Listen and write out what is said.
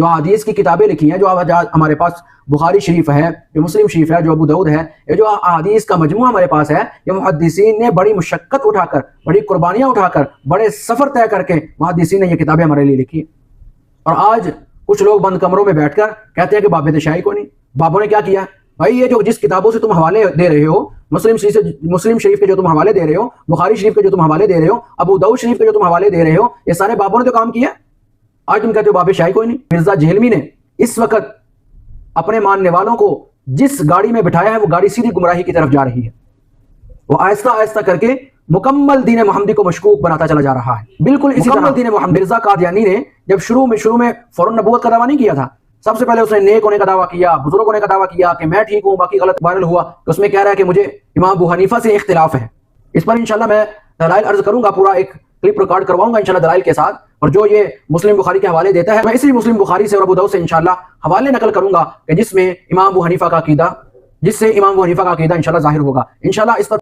जो हदीस की किताबें लिखी हैं, जो हमारे पास बुखारी शरीफ है, जो मुस्लिम शरीफ है, जो अबू दाऊद है, ये जो हदीस का मजमू हमारे पास है, ये मुहद्दिसीन ने बड़ी मुशक्कत उठाकर, बड़ी कुर्बानियां उठाकर, बड़े सफर तय करके मुहद्दिसीन ने ये किताबें हमारे लिए लिखी। और आज कुछ लोग बंद कमरों में बैठकर कहते हैं कि बाब शाही को नहीं। बाबों ने क्या किया भाई? ये जो जिस किताबों से तुम हवाले दे रहे हो, मुस्लिम शरीफ के जो तुम हवाले दे रहे हो, बुखारी शरीफ के जो तुम हवाले दे रहे हो, अबू दाऊद शरीफ के जो तुम हवाले दे रहे हो, ये सारे बाबों ने तो काम किया। आज तुम कहते हो बाब शाही कोई नहीं। मिर्जा जहलवी ने इस वक्त अपने मानने वालों को जिस गाड़ी में बिठाया है, वो गाड़ी सीधी गुमराही की तरफ जा रही है। वो आहिस्ता आहिस्ता करके मुकम्मल दीन मोहम्मदी को मशकूक बनाता चला जा रहा है। बिल्कुल इसी तरह दीन मोहम्मद। मिर्जा कादियानी ने जब शुरू में फौरन नबूवत का दावा नहीं किया था। सबसे पहले उसने नेक होने का दावा किया, बुजुर्ग होने का दावा किया कि मैं ठीक हूं, बाकी गलत वायरल हुआ तो उसमें कह रहा है कि मुझे इमाम अबू हनीफा से इख्तिलाफ है। इस पर इंशाल्लाह मैं दलाइल अर्ज करूंगा, पूरा एक क्लिप रिकॉर्ड करवाऊंगा इंशाल्लाह दलाइल के साथ। और जो ये मुस्लिम बुखारी के हवाले देता है, मैं इसी मुस्लिम बुखारी से और अबू दाऊद से इंशाल्लाह हवाले नकल करूंगा कि जिसमें इमाम अबू हनीफा का अकीदा इंशाल्लाह जाहिर होगा इंशाल्लाह। इस पर